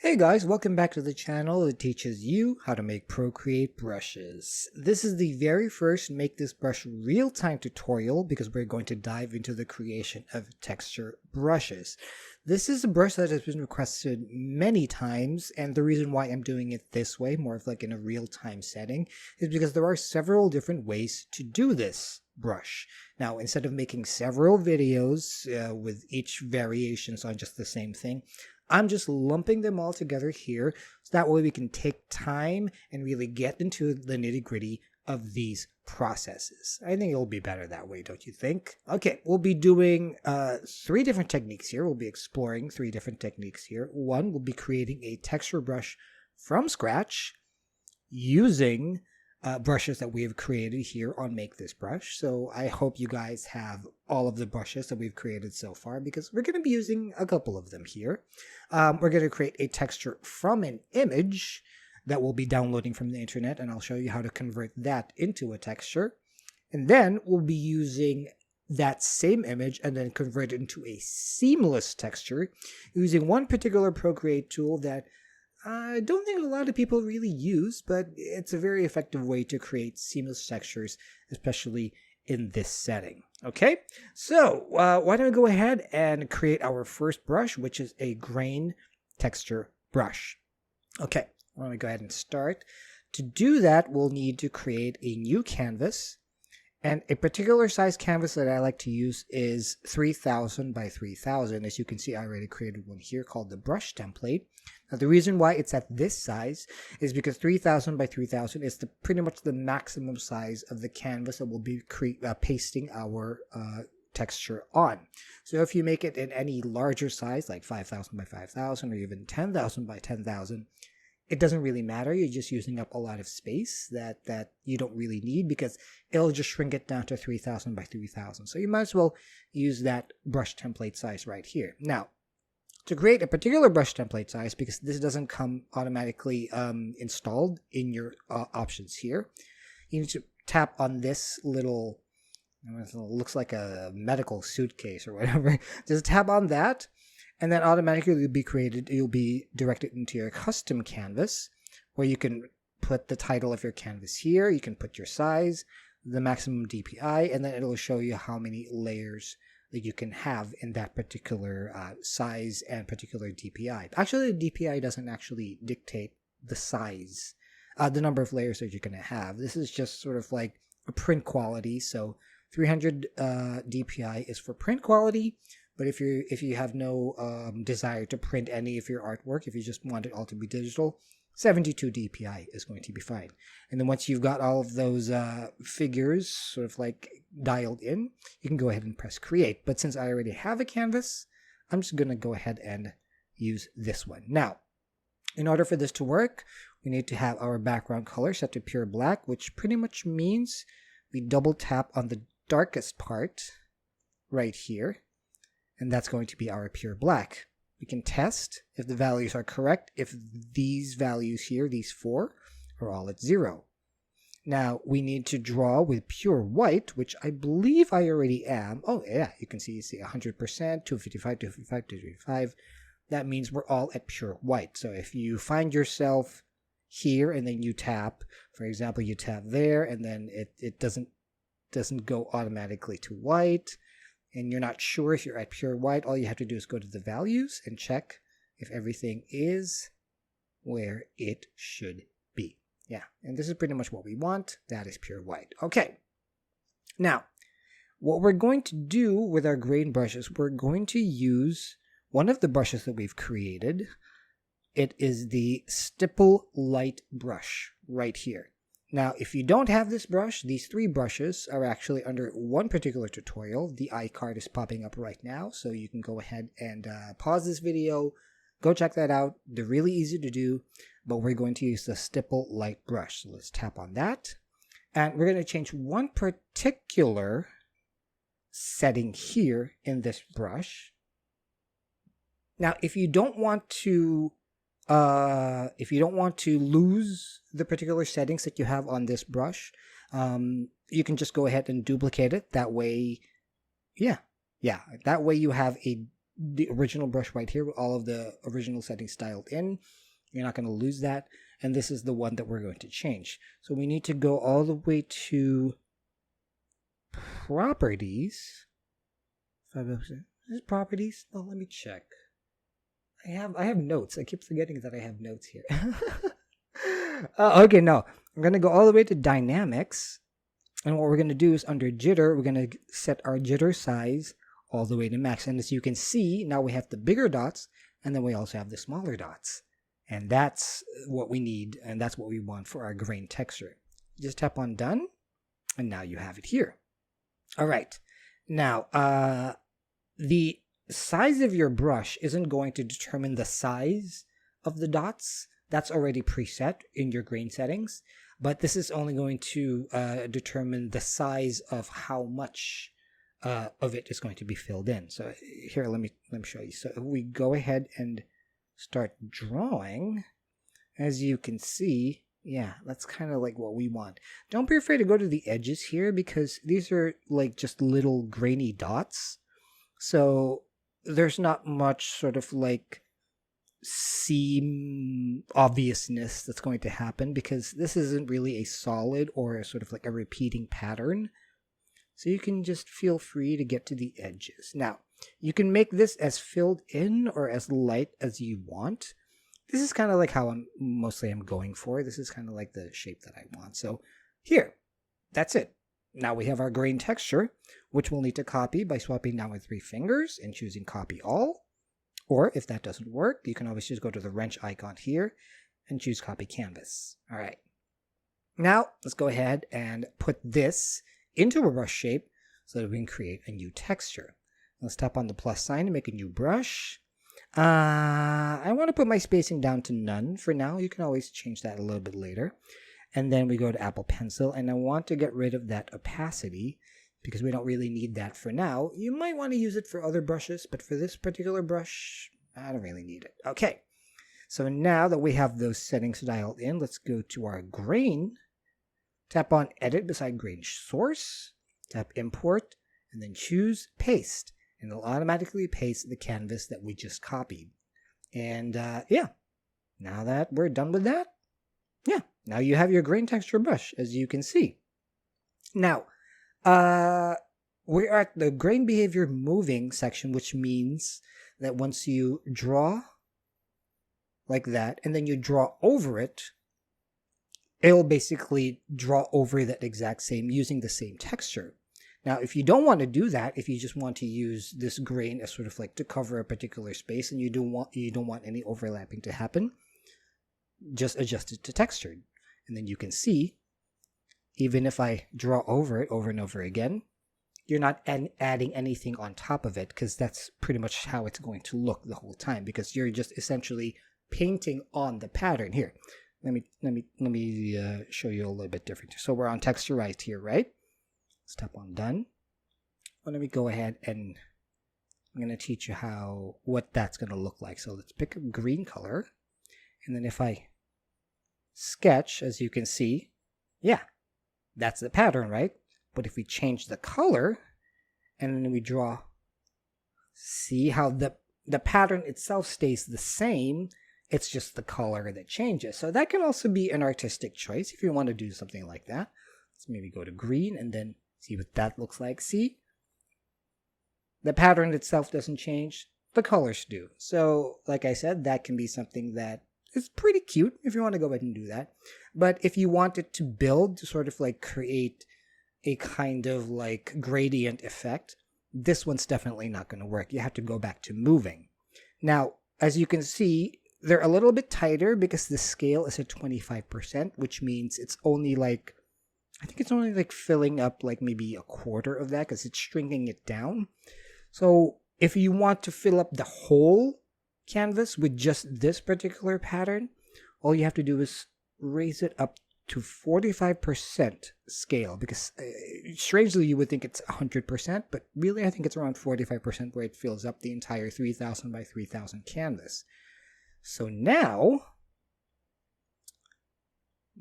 Hey guys, welcome back to the channel that teaches you how to make Procreate brushes. This is the very first Make This Brush real-time tutorial because we're going to dive into the creation of texture brushes. This is a brush that has been requested many times, and the reason why I'm doing it this way, more of like in a real-time setting, is because there are several different ways to do this brush. Now, instead of making several videos with each variations on just the same thing, I'm just lumping them all together here so that way we can take time and really get into the nitty-gritty of these processes. I think it'll be better that way, don't you think? Okay, we'll be doing three different techniques here. We'll be exploring three different techniques here. One, we'll be creating a texture brush from scratch using brushes that we have created here on Make This Brush. So I hope you guys have all of the brushes that we've created so far because we're going to be using a couple of them here. We're going to create a texture from an image that we'll be downloading from the internet, and I'll show you how to convert that into a texture. And then we'll be using that same image and then convert it into a seamless texture using one particular Procreate tool that I don't think a lot of people really use, but it's a very effective way to create seamless textures, especially in this setting. Okay, so why don't we go ahead and create our first brush, which is a grain texture brush. Okay, why don't we go ahead and start. To do that, we'll need to create a new canvas. And a particular size canvas that I like to use is 3000 by 3000. As you can see, I already created one here called the brush template. Now, the reason why it's at this size is because 3000 by 3000 is pretty much the maximum size of the canvas that we'll be pasting our texture on. So if you make it in any larger size, like 5000 by 5000 or even 10,000 by 10,000, it doesn't really matter. You're just using up a lot of space that you don't really need because it'll just shrink it down to 3000 by 3000. So you might as well use that brush template size right here. Now, to create a particular brush template size, because this doesn't come automatically installed in your options here, you need to tap on this little, it looks like a medical suitcase or whatever. Just tap on that. And then automatically you'll be directed into your custom canvas where you can put the title of your canvas here. You can put your size, the maximum DPI, and then it'll show you how many layers that you can have in that particular size and particular DPI. Actually, the DPI doesn't actually dictate the size, the number of layers that you're going to have. This is just sort of like a print quality. So 300 DPI is for print quality. But if you have no desire to print any of your artwork, if you just want it all to be digital, 72 DPI is going to be fine. And then once you've got all of those figures sort of like dialed in, you can go ahead and press create. But since I already have a canvas, I'm just going to go ahead and use this one. Now, in order for this to work, we need to have our background color set to pure black, which pretty much means we double tap on the darkest part right here. And that's going to be our pure black. We can test if the values are correct, if these values here, these four, are all at 0. Now, we need to draw with pure white, which I believe I already am. Oh, yeah, you can see 100%, 255, 255, 255. That means we're all at pure white. So if you find yourself here and then you tap, for example, you tap there, and then it doesn't go automatically to white, and you're not sure if you're at pure white, all you have to do is go to the values and check if everything is where it should be. Yeah, and this is pretty much what we want. That is pure white. Okay. Now, what we're going to do with our grain brushes, we're going to use one of the brushes that we've created. It is the Stipple Light brush right here. Now, if you don't have this brush, these three brushes are actually under one particular tutorial. The iCard is popping up right now, so you can go ahead and pause this video, go check that out. They're really easy to do, but we're going to use the Stipple Light brush. So let's tap on that, and we're going to change one particular setting here in this brush. Now, if you don't want to lose the particular settings that you have on this brush, you can just go ahead and duplicate it. That way, that way you have a the original brush right here with all of the original settings dialed in. You're not going to lose that. And this is the one that we're going to change. So we need to go all the way to properties. Is it properties? Oh, let me check. I have notes. I keep forgetting that I have notes here. Okay, no. I'm going to go all the way to dynamics. And what we're going to do is under jitter, we're going to set our jitter size all the way to max. And as you can see, now we have the bigger dots, and then we also have the smaller dots. And that's what we need, and that's what we want for our grain texture. Just tap on done, and now you have it here. All right. Now, the size of your brush isn't going to determine the size of the dots. That's already preset in your grain settings. But this is only going to determine the size of how much of it is going to be filled in. So here, let me show you. So if we go ahead and start drawing, as you can see, yeah, that's kind of like what we want. Don't be afraid to go to the edges here, because these are like just little grainy dots. So there's not much sort of like seam obviousness that's going to happen, because this isn't really a solid or sort of like a repeating pattern. So you can just feel free to get to the edges. Now, you can make this as filled in or as light as you want. This is kind of like how I'm going for. This is kind of like the shape that I want. So here, that's it. Now we have our grain texture, which we'll need to copy by swapping down with 3 fingers and choosing copy all. Or if that doesn't work, you can always just go to the wrench icon here and choose copy canvas. All right. Now let's go ahead and put this into a brush shape so that we can create a new texture. Let's tap on the plus sign to make a new brush. I want to put my spacing down to none for now. You can always change that a little bit later. And then we go to Apple Pencil, and I want to get rid of that opacity because we don't really need that for now. You might want to use it for other brushes, but for this particular brush, I don't really need it. Okay, so now that we have those settings dialed in, let's go to our grain. Tap on Edit beside Grain Source, tap Import, and then choose Paste. And it'll automatically paste the canvas that we just copied. And yeah, now that we're done with that, yeah, now you have your grain texture brush, as you can see. Now, we're at the grain behavior moving section, which means that once you draw like that, and then you draw over it, it'll basically draw over that exact same, using the same texture. Now, if you don't want to do that, if you just want to use this grain as sort of like to cover a particular space and you don't want any overlapping to happen, just adjust it to textured. And then you can see, even if I draw over it over and over again, you're not adding anything on top of it, because that's pretty much how it's going to look the whole time, because you're just essentially painting on the pattern. Here, let me show you a little bit different. So we're on texturized here, right? Let's tap on done. Well, let me go ahead and I'm going to teach you what that's going to look like. So let's pick a green color. And then if I sketch, as you can see, yeah, that's the pattern, right? But if we change the color and then we draw, see how the pattern itself stays the same. It's just the color that changes. So that can also be an artistic choice if you want to do something like that. Let's maybe go to green and then see what that looks like. See? The pattern itself doesn't change. The colors do. So, like I said, that can be something that is pretty cute if you want to go ahead and do that. But if you want it to build, to sort of like create a kind of like gradient effect, this one's definitely not going to work. You have to go back to moving. Now, as you can see, they're a little bit tighter because the scale is at 25%, which means it's only like, I think it's only like filling up like maybe a quarter of that because it's shrinking it down. So if you want to fill up the whole canvas with just this particular pattern, all you have to do is raise it up to 45% scale, because strangely you would think it's 100%, but really I think it's around 45% where it fills up the entire 3000 by 3000 canvas. So now,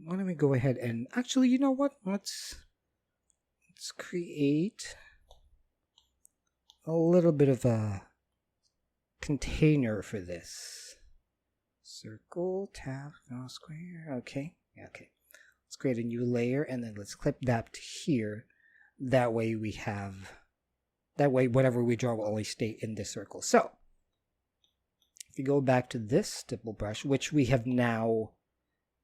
why don't we go ahead and actually, you know what? Let's create a little bit of a container for this. Circle, tab, no square. Okay. Let's create a new layer and then let's clip that to here. That way whatever we draw will only stay in this circle. So if you go back to this stipple brush, which we have now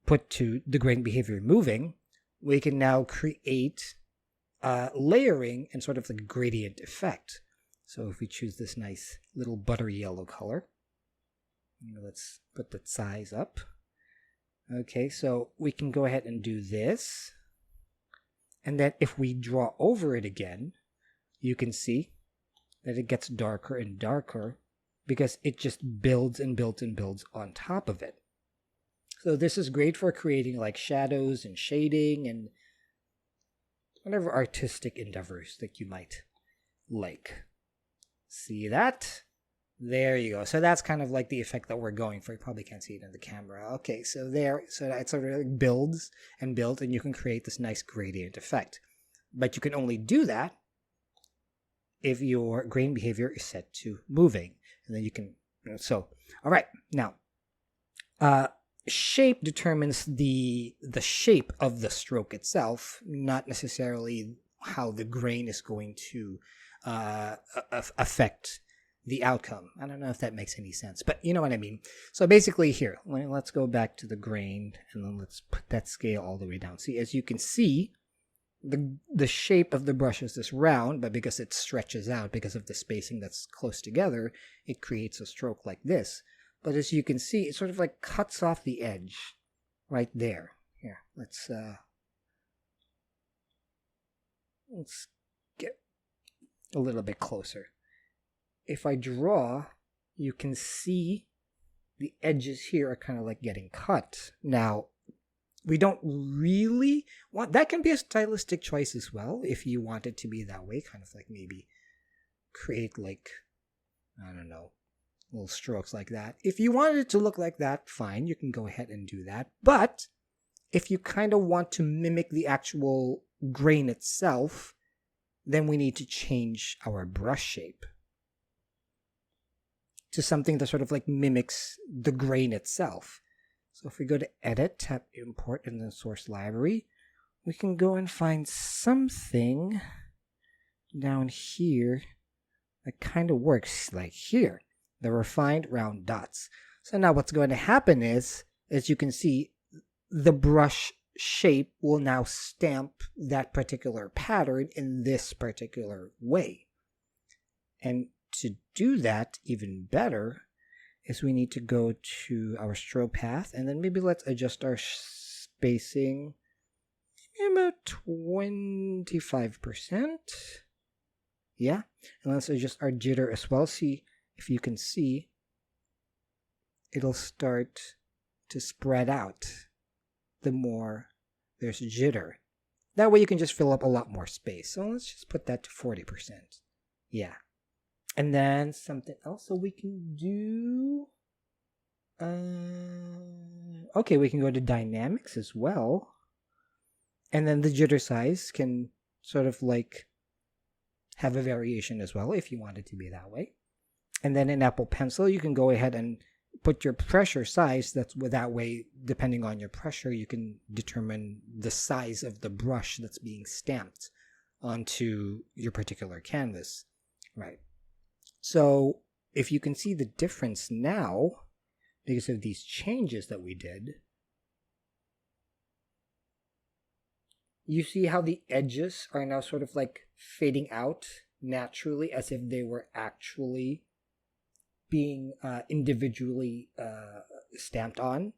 put to the grain behavior moving, we can now create layering and sort of like a gradient effect. So if we choose this nice little buttery yellow color, let's put the size up. Okay, so we can go ahead and do this. And then if we draw over it again, you can see that it gets darker and darker because it just builds and builds and builds on top of it. So this is great for creating like shadows and shading and whatever artistic endeavors that you might like. See that? There you go. So that's kind of like the effect that we're going for. You probably can't see it in the camera. Okay, so there, so that sort of like builds and builds, and you can create this nice gradient effect. But you can only do that if your grain behavior is set to moving. And then you can, so, all right, now, shape determines the shape of the stroke itself, not necessarily how the grain is going to affect the outcome. I don't know if that makes any sense, but you know what I mean. So basically here, let's go back to the grain and then let's put that scale all the way down. See, as you can see, the shape of the brush is this round, but because it stretches out because of the spacing that's close together, it creates a stroke like this. But as you can see, it sort of like cuts off the edge right there. Here, let's get a little bit closer. If I draw, you can see the edges here are kind of like getting cut. Now, we don't really want, that can be a stylistic choice as well, if you want it to be that way, kind of like maybe create like, I don't know, little strokes like that. If you wanted it to look like that, fine, you can go ahead and do that. But if you kind of want to mimic the actual grain itself, then we need to change our brush shape to something that sort of like mimics the grain itself. So if we go to Edit, tap Import, and then Source Library, we can go and find something down here that kind of works like here, the refined round dots. So now what's going to happen is, as you can see, the brush shape will now stamp that particular pattern in this particular way. And to do that even better is we need to go to our stroke path and then maybe let's adjust our spacing about 25%. Yeah, and let's adjust our jitter as well. See, if you can see, it'll start to spread out the more there's jitter. That way you can just fill up a lot more space. So let's just put that to 40%. Yeah. And then something else so we can do. Okay, we can go to dynamics as well. And then the jitter size can sort of like have a variation as well if you want it to be that way. And then in Apple Pencil, you can go ahead and put your pressure size. That way, depending on your pressure, you can determine the size of the brush that's being stamped onto your particular canvas. Right. So if you can see the difference now, because of these changes that we did, you see how the edges are now sort of like fading out naturally as if they were actually being individually stamped on.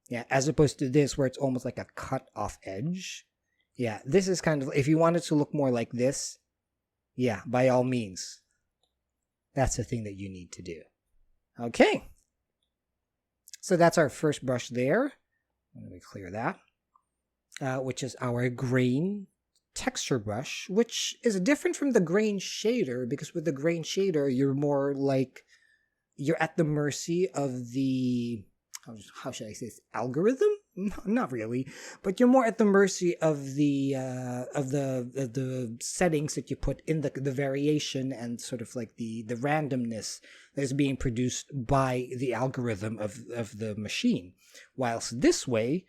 Yeah, as opposed to this where it's almost like a cut off edge. Yeah, this is kind of, if you want it to look more like this, yeah, by all means. That's the thing that you need to do. Okay. So that's our first brush there. Let me clear that. Which is our grain texture brush, which is different from the grain shader, because with the grain shader, you're more like, you're at the mercy of the, how should I say this, algorithm? not really, but you're more at the mercy of the settings that you put in the variation and sort of like the randomness that is being produced by the algorithm of the machine. Whilst this way,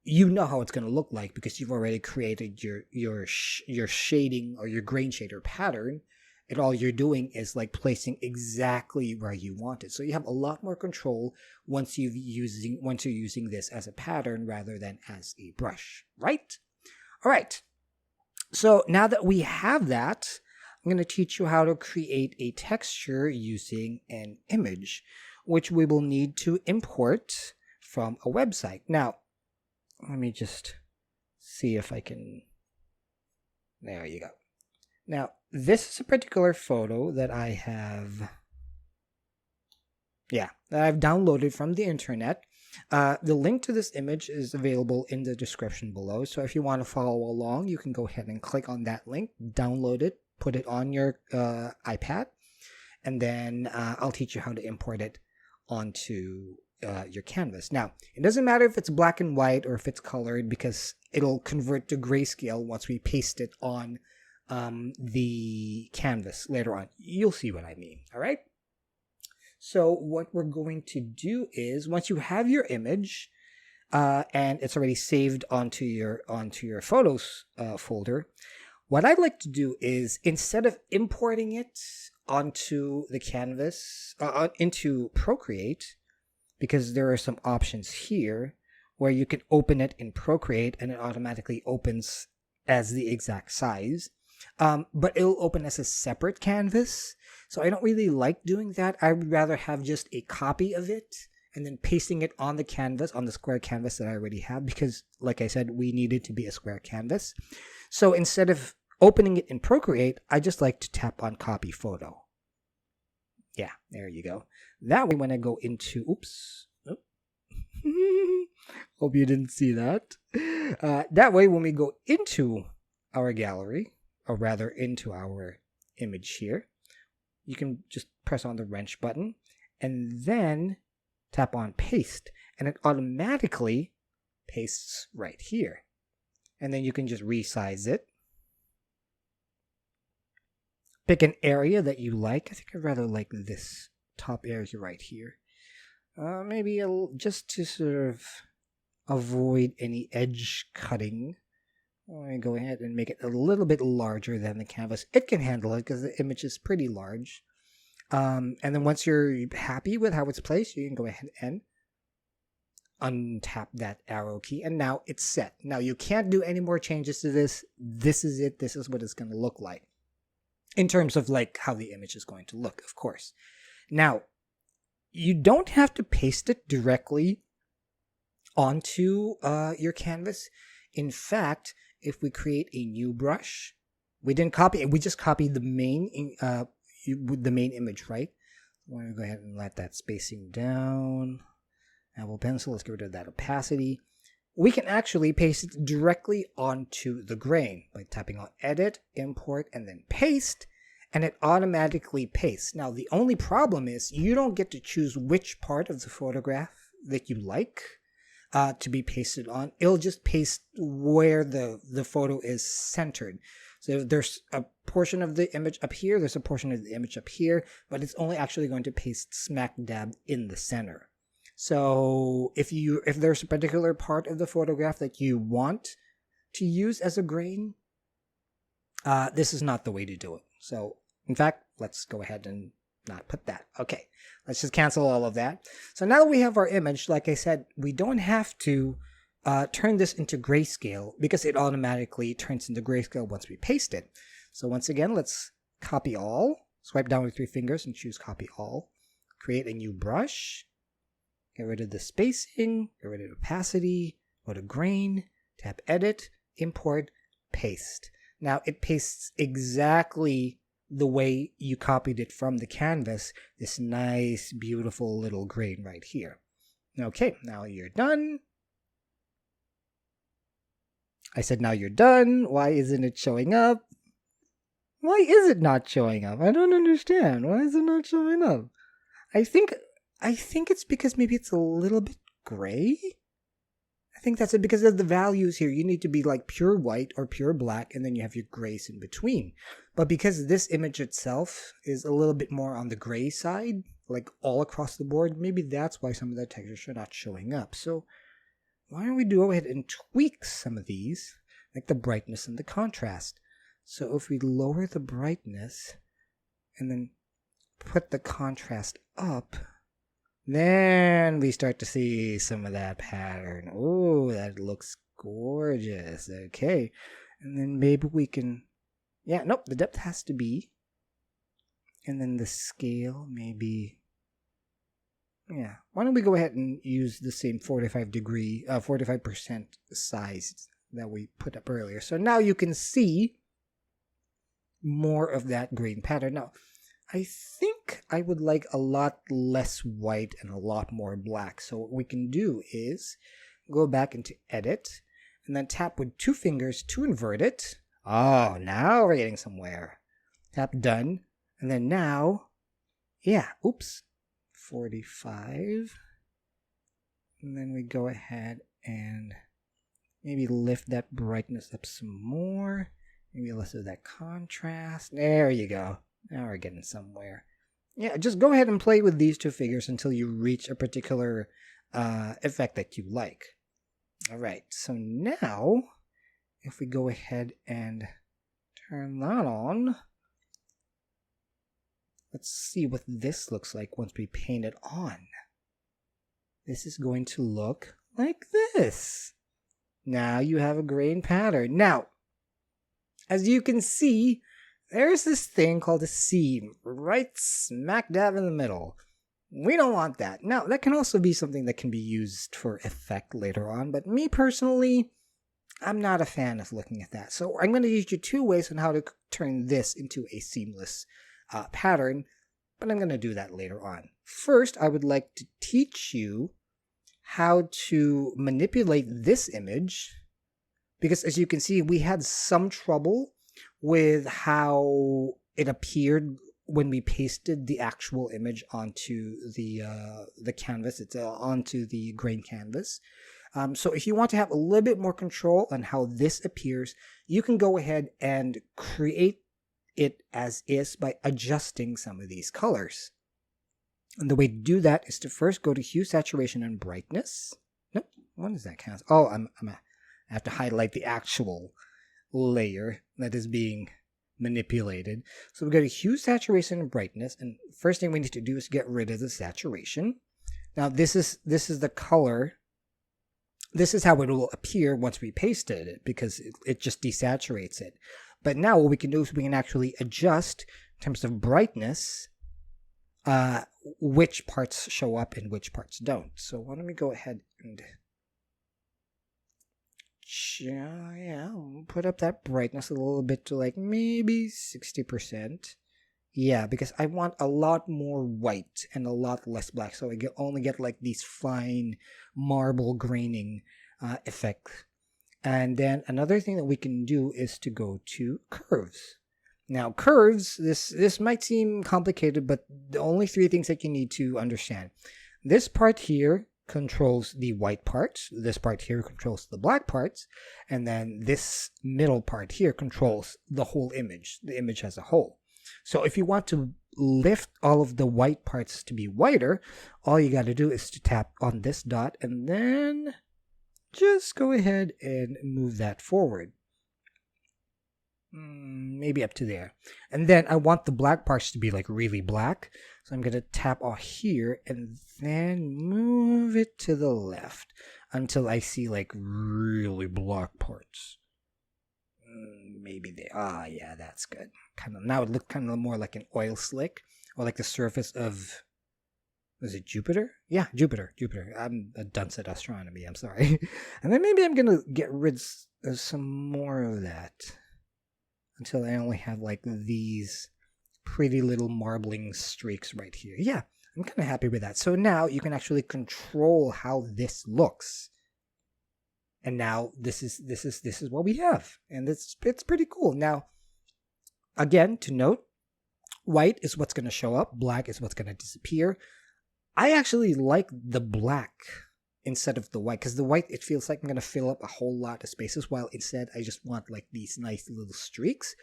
you know how it's going to look like because you've already created your shading or your grain shader pattern, and all you're doing is like placing exactly where you want it. So you have a lot more control once you're using this as a pattern rather than as a brush, right? All right. So now that we have that, I'm going to teach you how to create a texture using an image, which we will need to import from a website. Now, let me just see if I can. There you go. Now, this is a particular photo that I have, that I've downloaded from the internet. The link to this image is available in the description below. So if you want to follow along, you can go ahead and click on that link, download it, put it on your iPad, and then I'll teach you how to import it onto your canvas. Now, it doesn't matter if it's black and white or if it's colored because it'll convert to grayscale once we paste it on the canvas later on. You'll see what I mean. All right. So what we're going to do is once you have your image and it's already saved onto your photos folder, what I'd like to do is instead of importing it onto the canvas into Procreate, because there are some options here where you can open it in Procreate and it automatically opens as the exact size. But it'll open as a separate canvas. So I don't really like doing that. I would rather have just a copy of it and then pasting it on the canvas, on the square canvas that I already have, because like I said, we need it to be a square canvas. So instead of opening it in Procreate, I just like to tap on copy photo. Yeah, there you go. That way when I go into, hope you didn't see that. That way when we go into our gallery, or rather into our image here, you can just press on the wrench button and then tap on paste, and it automatically pastes right here. And then you can just resize it. Pick an area that you like. I think I'd rather like this top area right here. Maybe just to sort of avoid any edge cutting. I'm going to go ahead and make it a little bit larger than the canvas. It can handle it because the image is pretty large. And then once you're happy with how it's placed, you can go ahead and untap that arrow key. And now it's set. Now you can't do any more changes to this. This is it. This is what it's going to look like. In terms of like how the image is going to look, of course. Now, you don't have to paste it directly onto your canvas. In fact, if we create a new brush, we didn't copy it. We just copied the main image, right? I'm going to go ahead and let that spacing down. Apple Pencil, let's get rid of that opacity. We can actually paste it directly onto the grain by tapping on Edit, Import, and then Paste, and it automatically pastes. Now, the only problem is you don't get to choose which part of the photograph that you like to be pasted on. It'll just paste where the photo is centered. So there's a portion of the image up here, there's a portion of the image up here, but it's only actually going to paste smack dab in the center. So if there's a particular part of the photograph that you want to use as a grain, this is not the way to do it. So in fact, let's go ahead and not put that. Okay, let's just cancel all of that. So now that we have our image, like I said, we don't have to turn this into grayscale because it automatically turns into grayscale once we paste it. So once again, let's copy all. Swipe down with 3 fingers and choose copy all. Create a new brush. Get rid of the spacing. Get rid of opacity. Go to grain. Tap edit. Import. Paste. Now it pastes exactly the way you copied it from the canvas. This nice, beautiful little grain right here. Okay, now you're done. I said now you're done. Why isn't it showing up? Why is it not showing up? I don't understand. Why is it not showing up? I think it's because maybe it's a little bit gray. I think that's it, because of the values here. You need to be like pure white or pure black, and then you have your grays in between. But because this image itself is a little bit more on the gray side, like all across the board, maybe that's why some of the textures are not showing up. So why don't we go ahead and tweak some of these, like the brightness and the contrast. So if we lower the brightness and then put the contrast up, then we start to see some of that pattern. Oh, that looks gorgeous. Okay. And then maybe we can, yeah, nope, the depth has to be. And then the scale maybe, yeah. Why don't we go ahead and use the same 45% size that we put up earlier. So now you can see more of that grain pattern. Now, I think I would like a lot less white and a lot more black. So what we can do is go back into edit and then tap with 2 fingers to invert it. Oh, now we're getting somewhere. Tap done. And then now, yeah, oops, 45. And then we go ahead and maybe lift that brightness up some more. Maybe less of that contrast. There you go. Now we're getting somewhere. Yeah, just go ahead and play with these 2 figures until you reach a particular effect that you like. All right, so now if we go ahead and turn that on, let's see what this looks like once we paint it on. This is going to look like this. Now you have a grain pattern. Now, as you can see, there's this thing called a seam right smack dab in the middle. We don't want that. Now, that can also be something that can be used for effect later on, but me personally, I'm not a fan of looking at that. So I'm going to teach you 2 ways on how to turn this into a seamless pattern, but I'm going to do that later on. First, I would like to teach you how to manipulate this image, because as you can see, we had some trouble with how it appeared when we pasted the actual image onto the canvas. It's onto the grain canvas. So if you want to have a little bit more control on how this appears, you can go ahead and create it as is by adjusting some of these colors. And the way to do that is to first go to hue, saturation, and brightness. Nope, what is that count? Oh, I have to highlight the actual layer that is being manipulated. So we go to hue, saturation, and brightness, and first thing we need to do is get rid of the saturation. Now this is the color. This is how it will appear once we pasted it, because it just desaturates it. But now what we can do is we can actually adjust in terms of brightness which parts show up and which parts don't. So why don't we go ahead and put up that brightness a little bit to like maybe 60%. Yeah, because I want a lot more white and a lot less black, so I only get like these fine marble graining effect. And then another thing that we can do is to go to curves. Now curves, this might seem complicated, but the only 3 things that you need to understand. This part here controls the white parts, this part here controls the black parts, and then this middle part here controls the whole image, the image as a whole. So if you want to lift all of the white parts to be whiter, all you got to do is to tap on this dot and then just go ahead and move that forward. Maybe up to there. And then I want the black parts to be like really black. So I'm going to tap off here and then move it to the left until I see like really black parts. Maybe they, yeah, that's good. Now it looks kind of more like an oil slick, or like the surface of, was it Jupiter? Yeah, Jupiter. I'm a dunce at astronomy, I'm sorry. And then maybe I'm going to get rid of some more of that until I only have like these pretty little marbling streaks right here. Yeah, I'm kind of happy with that. So now you can actually control how this looks. And now this is what we have, and it's pretty cool. Now, again, to note, white is what's going to show up, black is what's going to disappear. I actually like the black instead of the white, because the white, it feels like I'm going to fill up a whole lot of spaces, while instead I just want like these nice little streaks.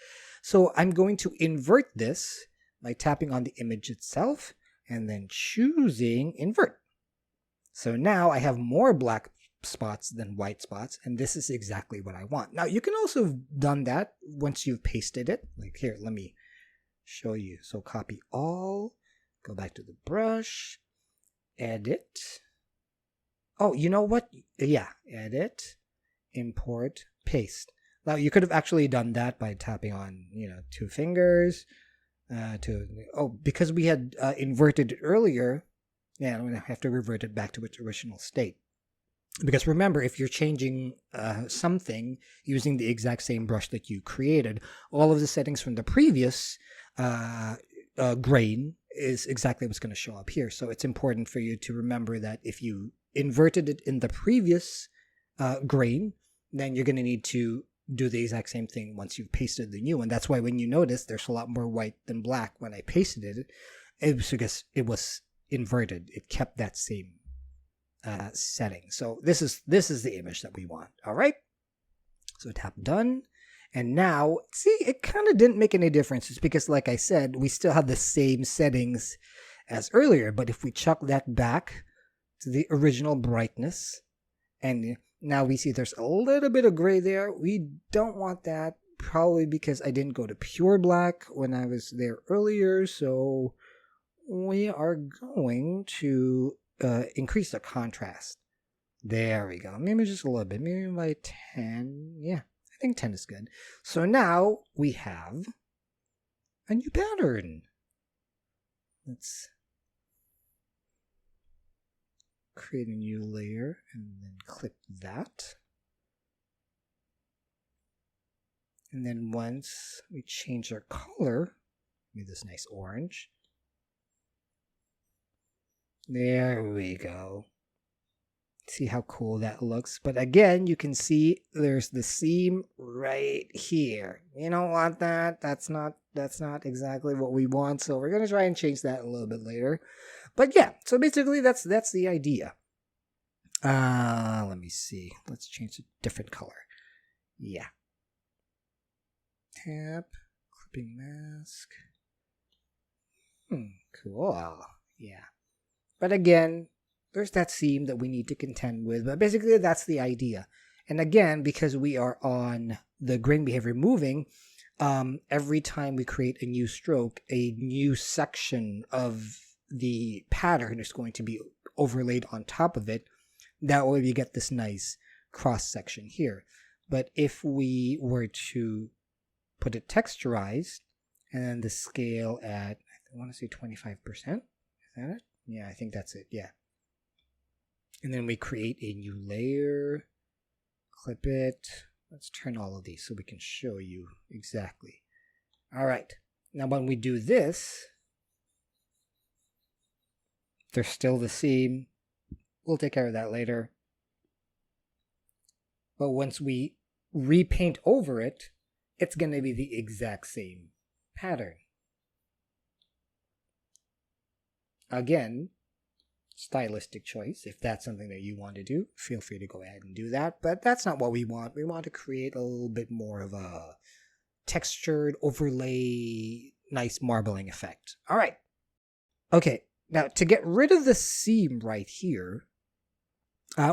So I'm going to invert this by tapping on the image itself and then choosing invert. So now I have more black spots than white spots, and this is exactly what I want. Now you can also have done that once you've pasted it. Like here, let me show you. So copy all, go back to the brush, edit. Oh, you know what? Yeah, edit, import, paste. Now you could have actually done that by tapping on, two fingers. Because we had inverted it earlier, I'm going to have to revert it back to its original state. Because remember, if you're changing something using the exact same brush that you created, all of the settings from the previous grain is exactly what's going to show up here. So it's important for you to remember that if you inverted it in the previous grain, then you're going to need to do the exact same thing once you've pasted the new one. That's why when you notice there's a lot more white than black when I pasted it, it was because it was inverted. It kept that same setting. So this is the image that we want. All right. So tap done. And now, see, it kind of didn't make any difference. It's because, like I said, we still have the same settings as earlier. But if we chuck that back to the original brightness, and now we see there's a little bit of gray there. We don't want that, probably because I didn't go to pure black when I was there earlier. So we are going to increase the contrast. There we go. Maybe just a little bit. Maybe by 10. Yeah, I think 10 is good. So now we have a new pattern. Let's create a new layer and then click that. And then once we change our color, maybe this nice orange. There we go. See how cool that looks. But again, you can see there's the seam right here. You don't want that. That's not exactly what we want. So we're gonna try and change that a little bit later. But yeah, so basically that's the idea. Let me see. Let's change a different color. Yeah. Tap, clipping mask. Cool. Yeah. But again, there's that seam that we need to contend with. But basically, that's the idea. And again, because we are on the grain behavior moving, every time we create a new stroke, a new section of the pattern is going to be overlaid on top of it. That way we get this nice cross section here. But if we were to put it texturized, and then the scale at, I want to say 25%. Is that it? Yeah, I think that's it. Yeah. And then we create a new layer, clip it. Let's turn all of these so we can show you exactly. All right. Now when we do this, there's still the seam. We'll take care of that later. But once we repaint over it, it's going to be the exact same pattern. Again, stylistic choice. If that's something that you want to do, feel free to go ahead and do that. But that's not what we want. We want to create a little bit more of a textured overlay, nice marbling effect. All right. Okay. Now, to get rid of the seam right here,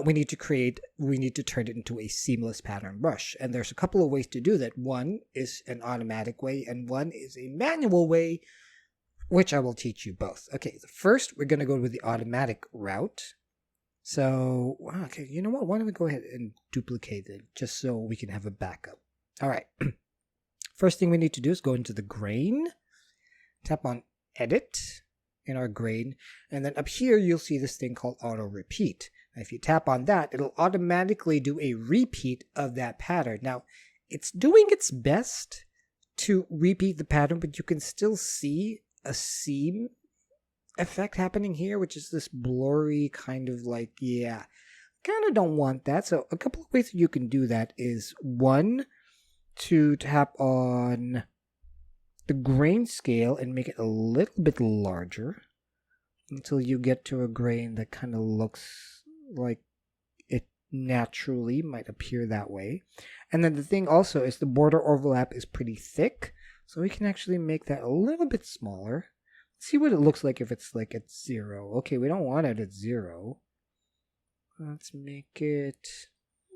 we need to turn it into a seamless pattern brush. And there's a couple of ways to do that. One is an automatic way, and one is a manual way, which I will teach you both. Okay, first we're going to go with the automatic route. So, okay, you know what? Why don't we go ahead and duplicate it just so we can have a backup. All right. First thing we need to do is go into the grain, tap on edit in our grain, and then up here you'll see this thing called auto repeat. If you tap on that, it'll automatically do a repeat of that pattern. Now, it's doing its best to repeat the pattern, but you can still see a seam effect happening here, which is this blurry kind of like, yeah, kind of don't want that. So a couple of ways that you can do that is, one, to tap on the grain scale and make it a little bit larger until you get to a grain that kind of looks like naturally might appear that way. And then the thing also is the border overlap is pretty thick, so we can actually make that a little bit smaller. Let's see what it looks like if it's like at 0. Okay, we don't want it at 0. Let's make it,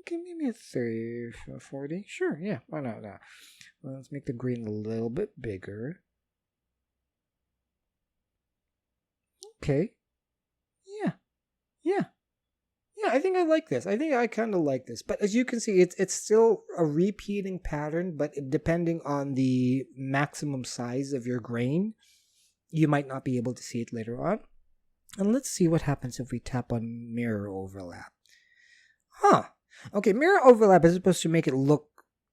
okay, maybe at 30, 40. Sure, yeah, why not? No. Well, let's make the green a little bit bigger. Okay. Yeah, I think I like this. I think I kind of like this. But as you can see, it's still a repeating pattern, but depending on the maximum size of your grain, you might not be able to see it later on. And let's see what happens if we tap on mirror overlap. Okay, mirror overlap is supposed to make it look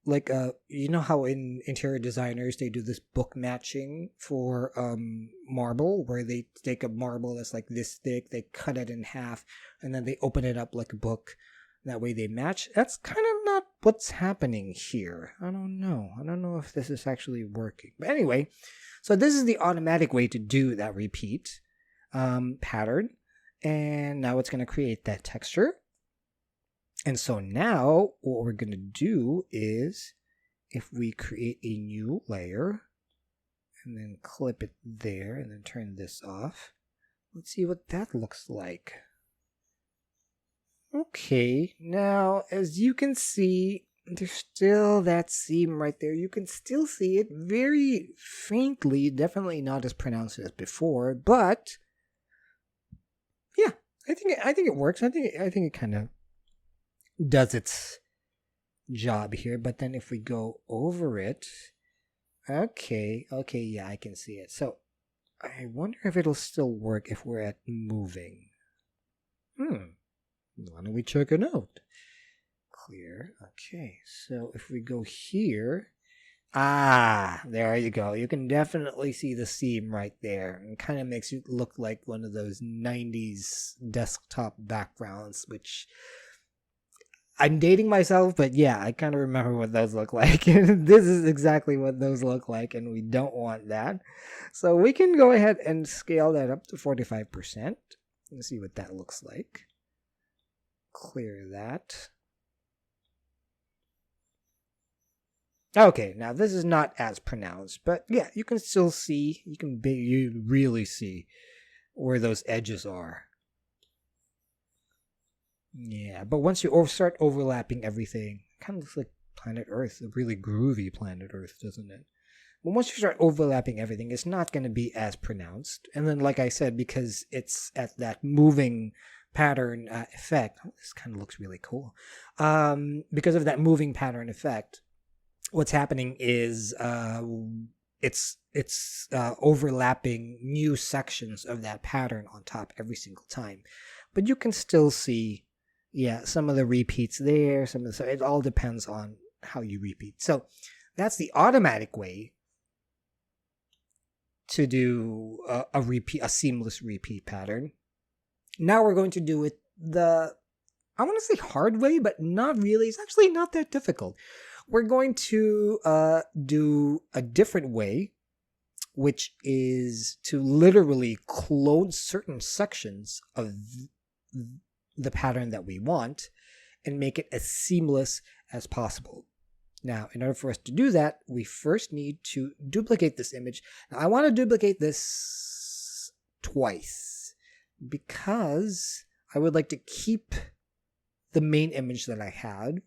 like you know how in interior designers they do this book matching for marble, where they take a marble that's like this thick, they cut it in half, and then they open it up like a book. That way they match. That's kind of not what's happening here. I don't know if this is actually working. But anyway, so this is the automatic way to do that repeat pattern, and now it's going to create that texture. And so now what we're going to do is, if we create a new layer and then clip it there and then turn this off, let's see what that looks like. Okay, now as you can see, there's still that seam right there. You can still see it very faintly, definitely not as pronounced as before, but yeah, I think it works. I think it kind of does its job here. But then if we go over it, okay, yeah, I can see it. So I wonder if it'll still work if we're at moving. Why don't we check it out? Clear. Okay, so if we go here, there you go. You can definitely see the seam right there. It kind of makes it look like one of those 90s desktop backgrounds, which I'm dating myself, but yeah, I kind of remember what those look like. And this is exactly what those look like, and we don't want that. So we can go ahead and scale that up to 45%. Let's see what that looks like. Clear that. Okay, now this is not as pronounced, but yeah, you can still see, you really see where those edges are. Yeah, but once you start overlapping everything, it kind of looks like Planet Earth, a really groovy Planet Earth, doesn't it? But once you start overlapping everything, it's not going to be as pronounced. And then, like I said, because it's at that moving pattern effect, this kind of looks really cool. Because of that moving pattern effect, what's happening is it's overlapping new sections of that pattern on top every single time. But you can still see, yeah, some of the repeats there. So it all depends on how you repeat. So that's the automatic way to do a seamless repeat pattern. Now we're going to do it I want to say hard way, but not really. It's actually not that difficult. We're going to do a different way, which is to literally clone certain sections of the pattern that we want and make it as seamless as possible. Now, in order for us to do that, we first need to duplicate this image. Now, I want to duplicate this twice because I would like to keep the main image that I had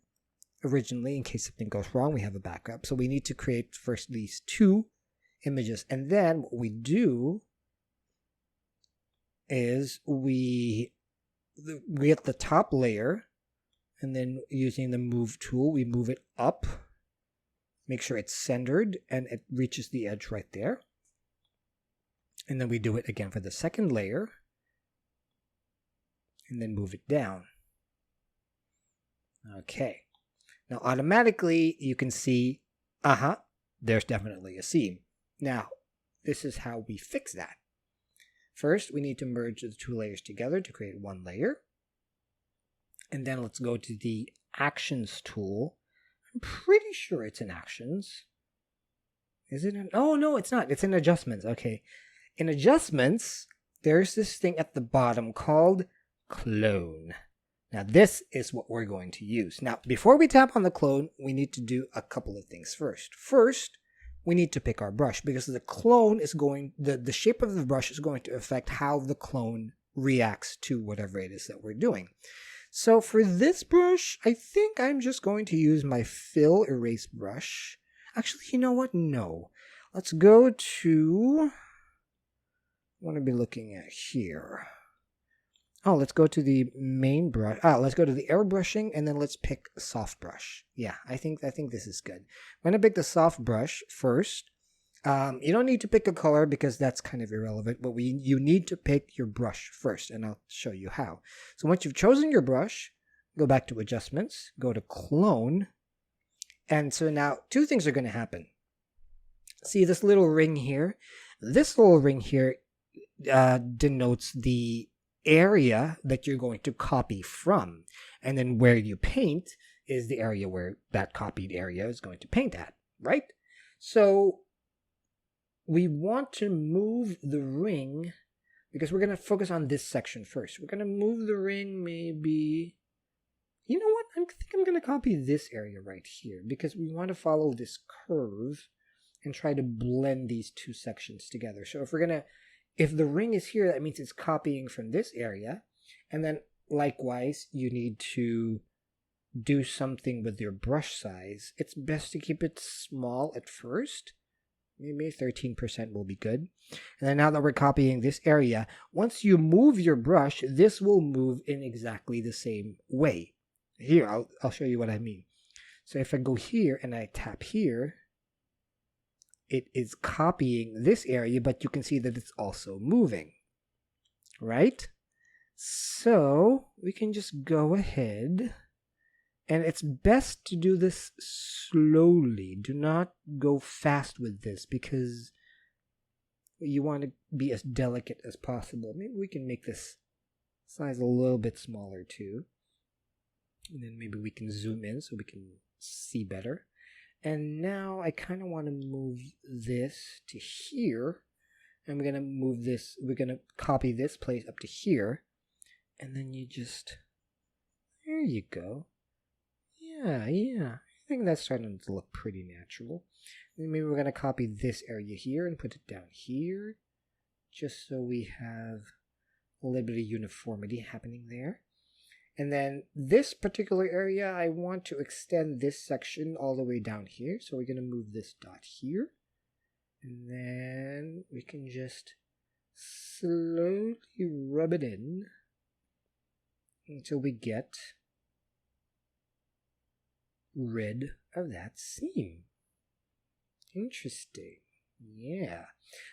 originally in case something goes wrong. We have a backup. So we need to create first these two images. And then what we do is we get the top layer, and then using the move tool, we move it up, make sure it's centered and it reaches the edge right there. And then we do it again for the second layer, and then move it down. Okay. Now automatically you can see, there's definitely a seam. Now, this is how we fix that. First, we need to merge the two layers together to create one layer. And then let's go to the Actions tool. I'm pretty sure it's in Actions. Is it? Oh, no, it's not. It's in Adjustments. Okay. In Adjustments, there's this thing at the bottom called Clone. Now this is what we're going to use. Now before we tap on the clone, we need to do a couple of things first. First, we need to pick our brush because the clone is going, the shape of the brush is going to affect how the clone reacts to whatever it is that we're doing. So for this brush, I think I'm just going to use my fill erase brush. Actually, you know what? No. Let's go to, I want to be looking at here. Oh, let's go to the main brush. Let's go to the airbrushing and then let's pick soft brush. Yeah, I think this is good. I'm going to pick the soft brush first. You don't need to pick a color because that's kind of irrelevant, but you need to pick your brush first, and I'll show you how. So once you've chosen your brush, go back to adjustments, go to clone, and so now two things are going to happen. See this little ring here? This little ring here denotes the area that you're going to copy from, and then where you paint is the area where that copied area is going to paint at, right? So we want to move the ring because we're going to focus on this section first. We're going to move the ring maybe, you know what? I think I'm going to copy this area right here because we want to follow this curve and try to blend these two sections together. So if the ring is here, that means it's copying from this area. And then likewise, you need to do something with your brush size. It's best to keep it small at first. Maybe 13% will be good. And then now that we're copying this area, once you move your brush, this will move in exactly the same way. Here, I'll show you what I mean. So if I go here and I tap here, it is copying this area, but you can see that it's also moving, right? So we can just go ahead, and it's best to do this slowly. Do not go fast with this because you want to be as delicate as possible. Maybe we can make this size a little bit smaller too. And then maybe we can zoom in so we can see better. And now I kind of want to move this to here. And we're going to move this, we're going to copy this place up to here. And then you just, there you go. Yeah. I think that's starting to look pretty natural. And maybe we're going to copy this area here and put it down here. Just so we have a little bit of uniformity happening there. And then this particular area, I want to extend this section all the way down here. So we're going to move this dot here. And then we can just slowly rub it in until we get rid of that seam. Interesting. Yeah.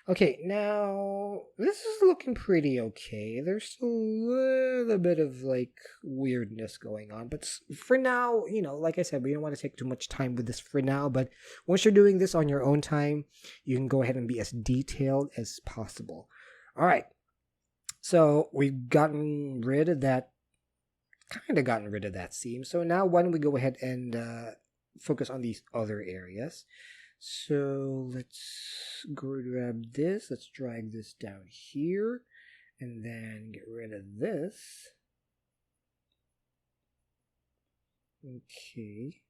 Okay, now this is looking pretty okay. There's still a little bit of like weirdness going on, but for now, you know, like I said, we don't want to take too much time with this for now, but once you're doing this on your own time, you can go ahead and be as detailed as possible. All right. So we've gotten rid of that, seam. So now why don't we go ahead and focus on these other areas. So let's go grab this. Let's drag this down here and then get rid of this. Okay,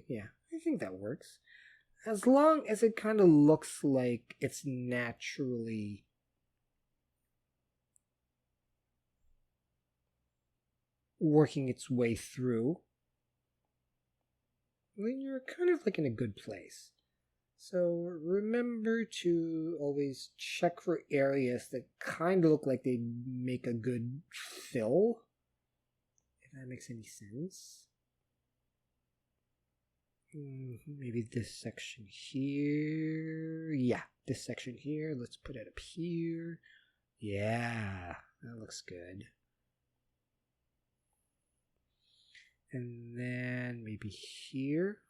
yeah, I think that works. As long as it kind of looks like it's naturally working its way through, then you're kind of like in a good place. So remember to always check for areas that kind of look like they make a good fill, if that makes any sense. Maybe this section here. Yeah, this section here. Let's put it up here. Yeah, that looks good. And then maybe here.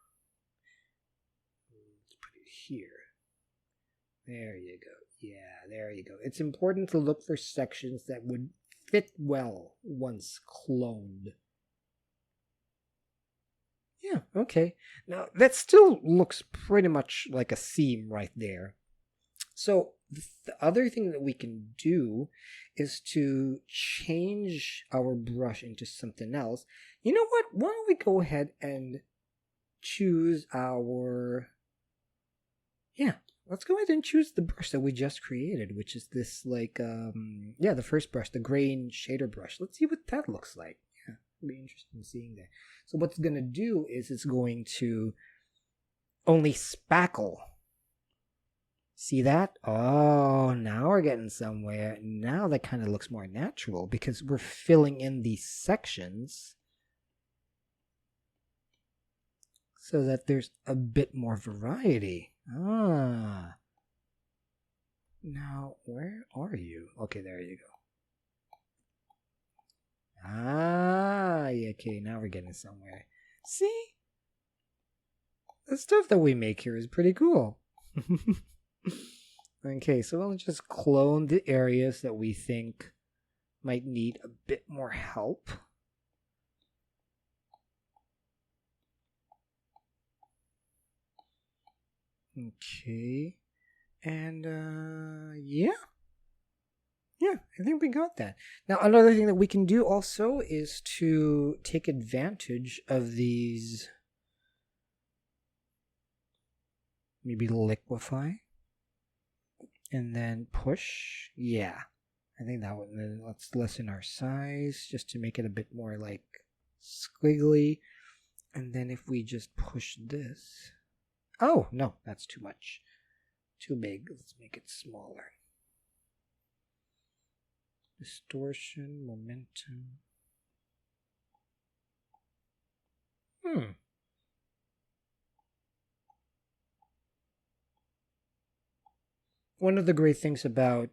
Let's put it here. There you go. Yeah, there you go. It's important to look for sections that would fit well once cloned. Yeah, okay. Now, that still looks pretty much like a seam right there. So the other thing that we can do is to change our brush into something else. You know what? Why don't we go ahead and choose our... Yeah, let's go ahead and choose the brush that we just created, which is this like, yeah, the first brush, the grain shader brush. Let's see what that looks like. Yeah, it'll be interesting seeing that. So what's going to do is it's going to only spackle. See that? Oh, now we're getting somewhere. Now that kind of looks more natural because we're filling in these sections so that there's a bit more variety. Ah. Now, where are you? Okay, there you go. Ah, yeah, okay, now we're getting somewhere. See? The stuff that we make here is pretty cool. Okay, so we'll just clone the areas that we think might need a bit more help. Okay, and yeah, I think we got that. Now, another thing that we can do also is to take advantage of these, maybe liquefy, and then push. Yeah, I think that would, then let's lessen our size just to make it a bit more like squiggly. And then if we just push this, oh no, that's too much, too big. Let's make it smaller. Distortion, momentum. One of the great things about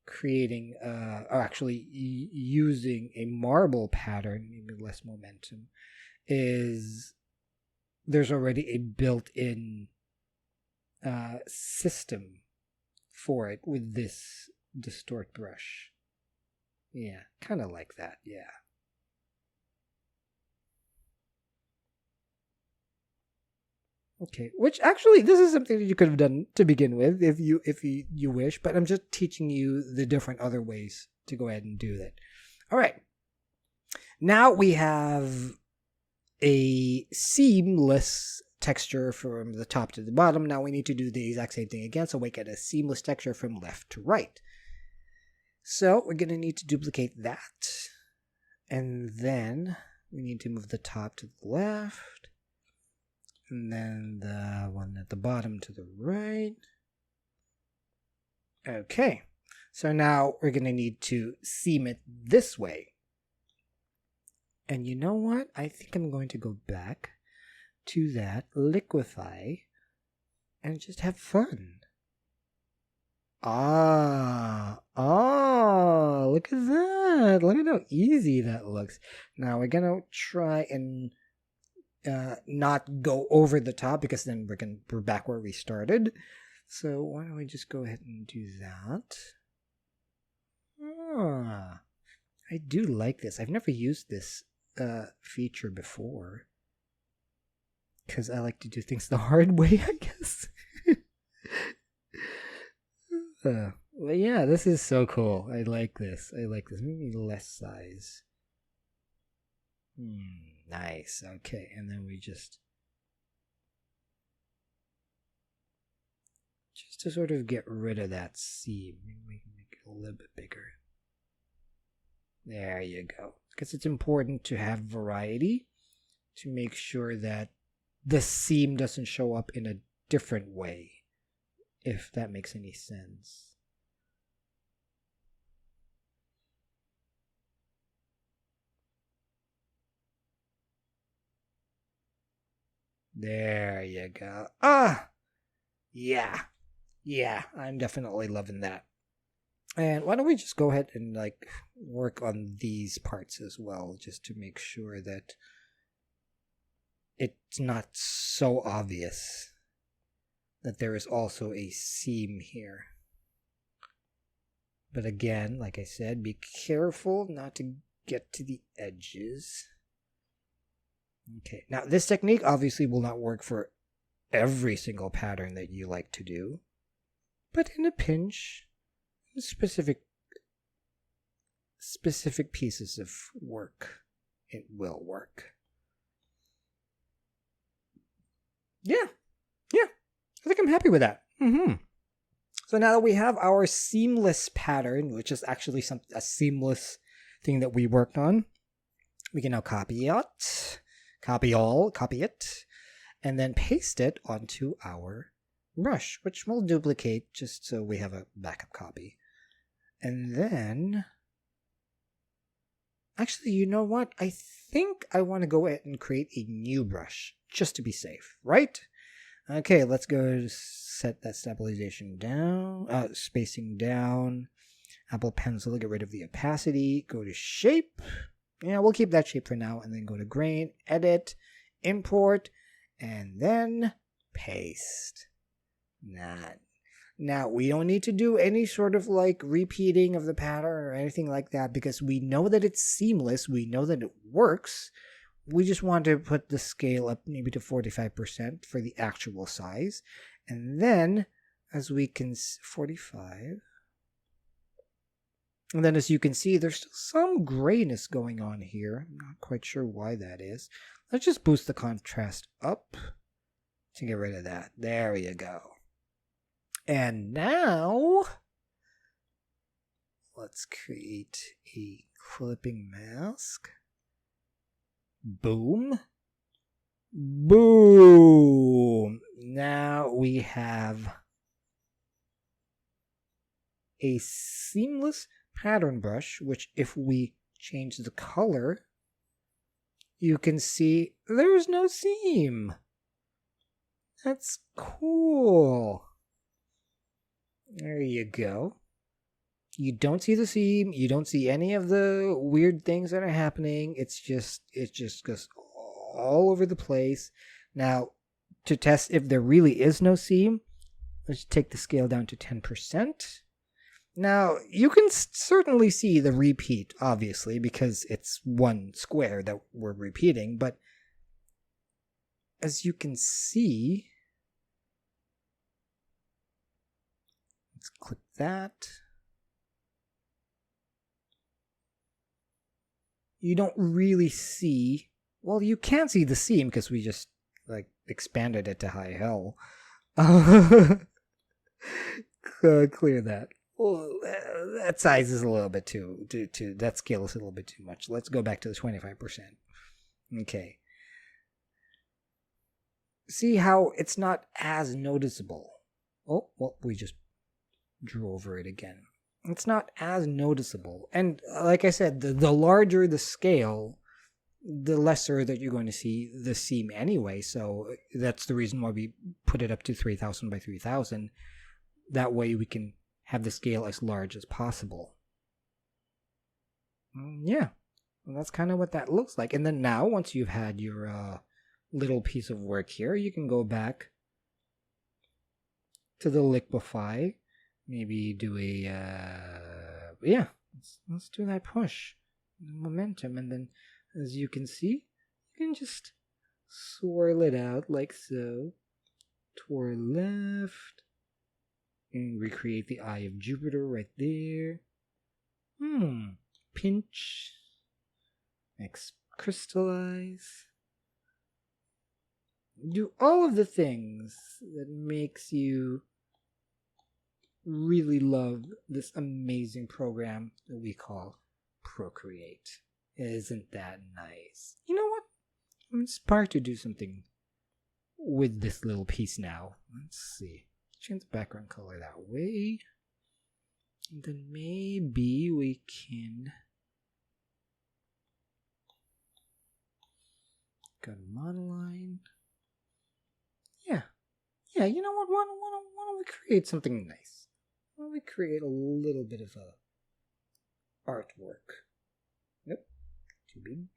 creating, or actually using a marble pattern, maybe less momentum, is there's already a built-in system for it with this distort brush. Yeah, kind of like that, yeah. Okay, which actually this is something that you could have done to begin with if you wish, but I'm just teaching you the different other ways to go ahead and do that. All right. Now we have a seamless texture from the top to the bottom. Now we need to do the exact same thing again, so we get a seamless texture from left to right. So we're going to need to duplicate that, and then we need to move the top to the left, and then the one at the bottom to the right. Okay, so now we're going to need to seam it this way. And you know what? I think I'm going to go back to that liquefy and just have fun. Look at that. Look at how easy that looks. Now we're going to try and not go over the top because then we're back where we started. So why don't we just go ahead and do that? I do like this. I've never used this feature before because I like to do things the hard way, I guess. Well, yeah, this is so cool. I like this. Maybe less size. Nice. Okay, and then we just to sort of get rid of that seam, we can make it a little bit bigger. There you go. Because it's important to have variety to make sure that the seam doesn't show up in a different way, if that makes any sense. There you go. Yeah, I'm definitely loving that. And why don't we just go ahead and like work on these parts as well, just to make sure that it's not so obvious that there is also a seam here. But again, like I said, be careful not to get to the edges. Okay, now this technique obviously will not work for every single pattern that you like to do, but in a pinch, specific pieces of work, it will work. Yeah, I think I'm happy with that. So now that we have our seamless pattern, which is actually a seamless thing that we worked on, we can now copy it, and then paste it onto our brush, which we'll duplicate just so we have a backup copy. And then, actually, you know what? I think I want to go ahead and create a new brush just to be safe, right? Okay, let's go set that stabilization down, spacing down, Apple Pencil, get rid of the opacity, go to shape. Yeah, we'll keep that shape for now, and then go to grain, edit, import, and then paste. Now, we don't need to do any sort of like repeating of the pattern or anything like that because we know that it's seamless. We know that it works. We just want to put the scale up maybe to 45% for the actual size. And then, as we can, 45. And then as you can see, there's still some grayness going on here. I'm not quite sure why that is. Let's just boost the contrast up to get rid of that. There you go. And now, let's create a clipping mask. Boom. Boom. Now we have a seamless pattern brush, which if we change the color, you can see there's no seam. That's cool. There you go. You don't see the seam. You don't see any of the weird things that are happening. It just goes all over the place. Now, to test if there really is no seam, let's take the scale down to 10%. Now, you can certainly see the repeat, obviously, because it's one square that we're repeating. But as you can see, let's click that. You don't really see, well, you can see the seam because we just like expanded it to high hell. Clear that. Well, that size is a little bit too that scale is a little bit too much. Let's go back to the 25%. Okay. See how it's not as noticeable. Oh, well, we just drew over it again. It's not as noticeable. And like I said, the larger the scale, the lesser that you're going to see the seam anyway. So that's the reason why we put it up to 3000 by 3000. That way we can have the scale as large as possible. Yeah, well, that's kind of what that looks like. And then now, once you've had your little piece of work here, you can go back to the liquify. Maybe do a, let's do that push, momentum, and then as you can see, you can just swirl it out like so, toward left, and recreate the eye of Jupiter right there. Pinch, crystallize. Do all of the things that makes you really love this amazing program that we call Procreate. Isn't that nice? You know what? I'm inspired to do something with this little piece now. Let's see. Change the background color that way. And then maybe we can go to monoline. Yeah, you know what? Why don't we create something nice? Why don't we create a little bit of a artwork? Nope, too big.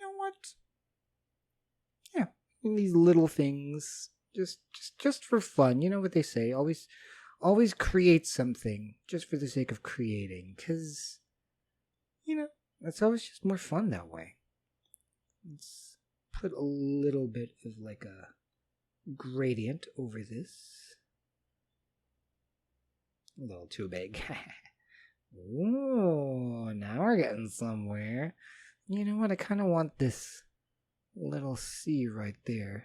know what? Yeah, these little things, just for fun. You know what they say? Always create something just for the sake of creating, because it's always just more fun that way. Let's put a little bit of like a gradient over this. A little too big. Ooh, now we're getting somewhere. You know what? I kind of want this little C right there.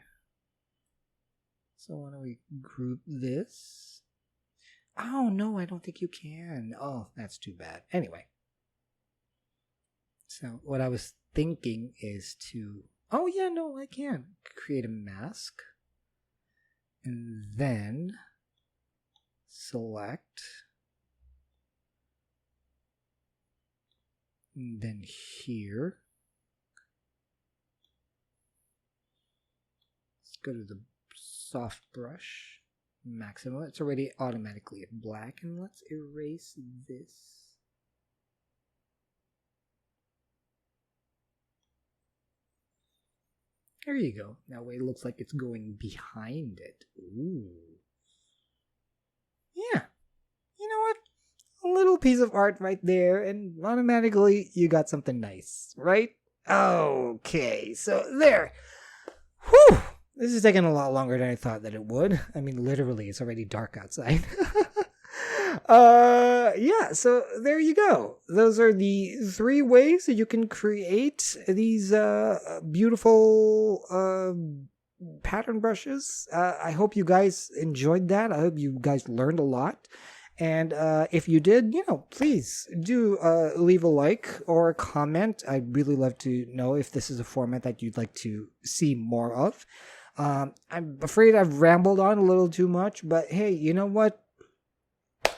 So why don't we group this? Oh, no, I don't think you can. Oh, that's too bad. Anyway. So what I was thinking is to... Oh, yeah, no, I can. Create a mask. And then select. And then here. Let's go to the soft brush. Maximum. It's already automatically black. And let's erase this. There you go. That way it looks like it's going behind it. Ooh. Yeah. You know what? A little piece of art right there, and automatically you got something nice, right? Okay, so there. Whew! This is taking a lot longer than I thought that it would. I mean, literally, it's already dark outside. Yeah, so there you go. Those are the 3 ways that you can create these beautiful pattern brushes. I hope you guys enjoyed that. I hope you guys learned a lot. And if you did, please do leave a like or a comment. I'd really love to know if this is a format that you'd like to see more of. I'm afraid I've rambled on a little too much, but hey, you know what?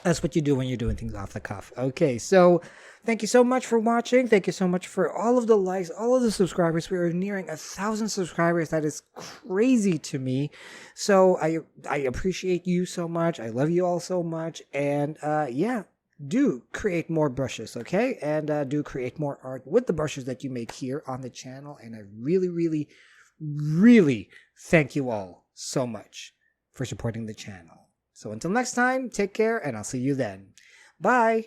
That's what you do when you're doing things off the cuff. Okay, so thank you so much for watching. Thank you so much for all of the likes, all of the subscribers. We are nearing 1,000 subscribers. That is crazy to me. So I appreciate you so much. I love you all so much. And yeah, do create more brushes, okay? And do create more art with the brushes that you make here on the channel. And I really, really, really thank you all so much for supporting the channel. So until next time, take care, and I'll see you then. Bye!